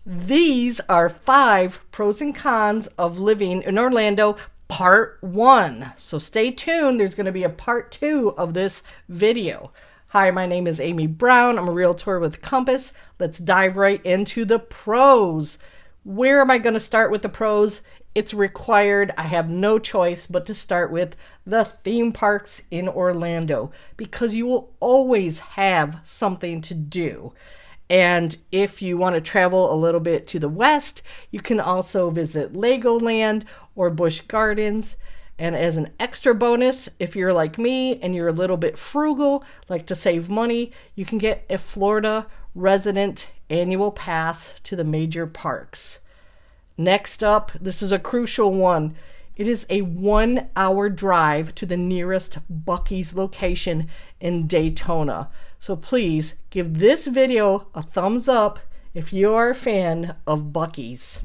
These are 5 pros and cons of living in Orlando, part 1. So stay tuned. There's going to be a part 2 of this video. Hi, my name is Amy Brown. I'm a realtor with Compass. Let's dive right into the pros. Where am I going to start with the pros? It's required. I have no choice but to start with the theme parks in Orlando because you will always have something to do. And if you want to travel a little bit to the west, you can also visit Legoland or Busch Gardens. And as an extra bonus, if you're like me and you're a little bit frugal, like to save money, you can get a Florida resident annual pass to the major parks. Next up, this is a crucial one. It is a 1-hour drive to the nearest Buc-ee's location in Daytona. So please give this video a thumbs up if you are a fan of Buc-ee's.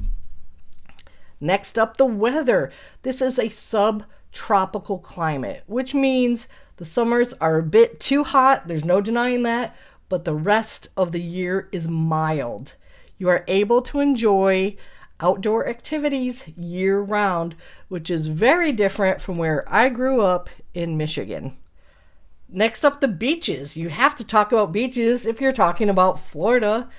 Next up, the weather. This is a subtropical climate, which means the summers are a bit too hot. There's no denying that, but the rest of the year is mild. You are able to enjoy outdoor activities year-round, which is very different from where I grew up in Michigan. Next up, the beaches. You have to talk about beaches if you're talking about Florida.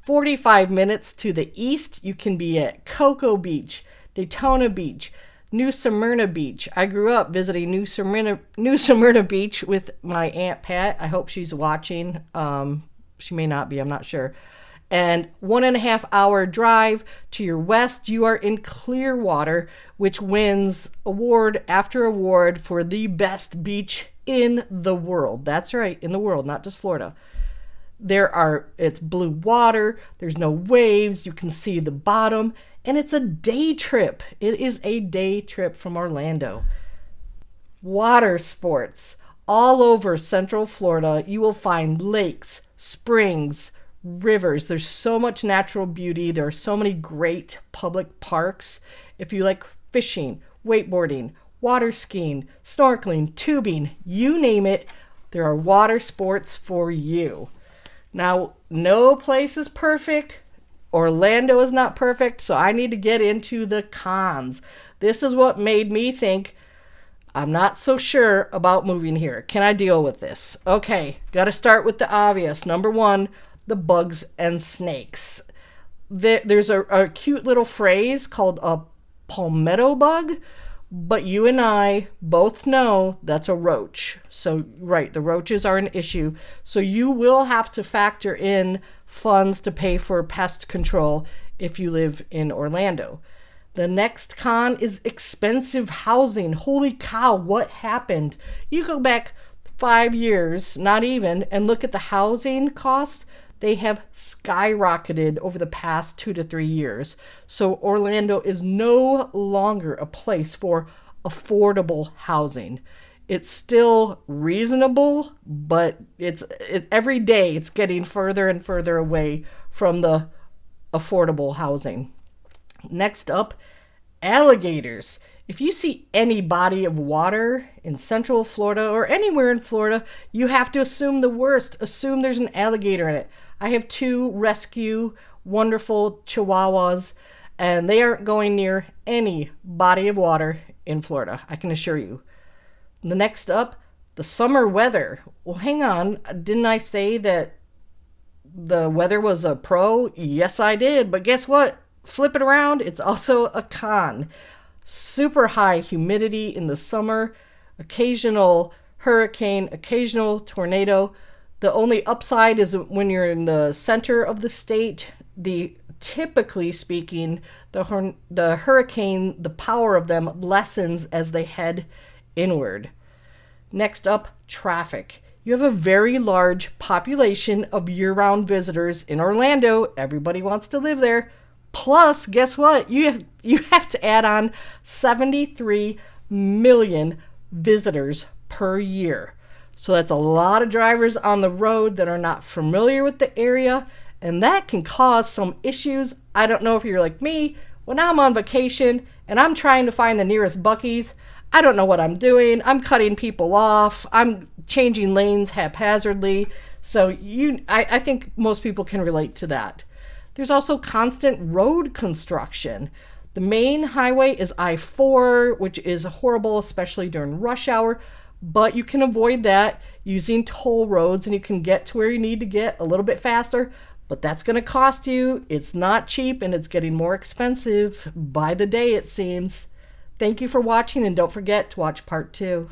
45 minutes to the east, you can be at Cocoa Beach, Daytona Beach, New Smyrna Beach. I grew up visiting New Smyrna Beach with my Aunt Pat. I hope she's watching. She may not be, I'm not sure. And 1.5 hour drive to your west, you are in Clearwater, which wins award after award for the best beach in the world. That's right, in the world, not just Florida. It's blue water, there's no waves, you can see the bottom, and it's a day trip. It is a day trip from Orlando. Water sports. All over Central Florida, you will find lakes, springs, rivers. There's so much natural beauty. There are so many great public parks. If you like fishing, wakeboarding, water skiing, snorkeling, tubing, you name it, there are water sports for you. Now, no place is perfect. Orlando is not perfect, so I need to get into the cons. This is what made me think, I'm not so sure about moving here. Can I deal with this? Okay, got to start with the obvious. Number 1, the bugs and snakes. There's a cute little phrase called a palmetto bug, but you and I both know that's a roach. So, right, the roaches are an issue. So you will have to factor in funds to pay for pest control if you live in Orlando. The next con is expensive housing. Holy cow, what happened? You go back 5 years, not even, and look at the housing costs. They have skyrocketed over the past 2 to 3 years. So Orlando is no longer a place for affordable housing. It's still reasonable, but it's every day it's getting further and further away from the affordable housing. Next up, alligators. If you see any body of water in Central Florida or anywhere in Florida, you have to assume the worst. Assume there's an alligator in it. I have 2 rescue wonderful chihuahuas, and they aren't going near any body of water in Florida, I can assure you. The next up, the summer weather. Well, hang on. Didn't I say that the weather was a pro? Yes, I did. But guess what? Flip it around. It's also a con. Super high humidity in the summer, occasional hurricane, occasional tornado. The only upside is when you're in the center of the state. Typically speaking, the hurricane, the power of them lessens as they head inward. Next up, traffic. You have a very large population of year-round visitors in Orlando. Everybody wants to live there. Plus, guess what? You have to add on 73 million visitors per year. So that's a lot of drivers on the road that are not familiar with the area, and that can cause some issues. I don't know if you're like me. When I'm on vacation and I'm trying to find the nearest Buc-ee's, I don't know what I'm doing. I'm cutting people off. I'm changing lanes haphazardly. So I think most people can relate to that. There's also constant road construction. The main highway is I-4, which is horrible, especially during rush hour, but you can avoid that using toll roads and you can get to where you need to get a little bit faster, but that's going to cost you. It's not cheap and it's getting more expensive by the day, it seems. Thank you for watching and don't forget to watch part 2.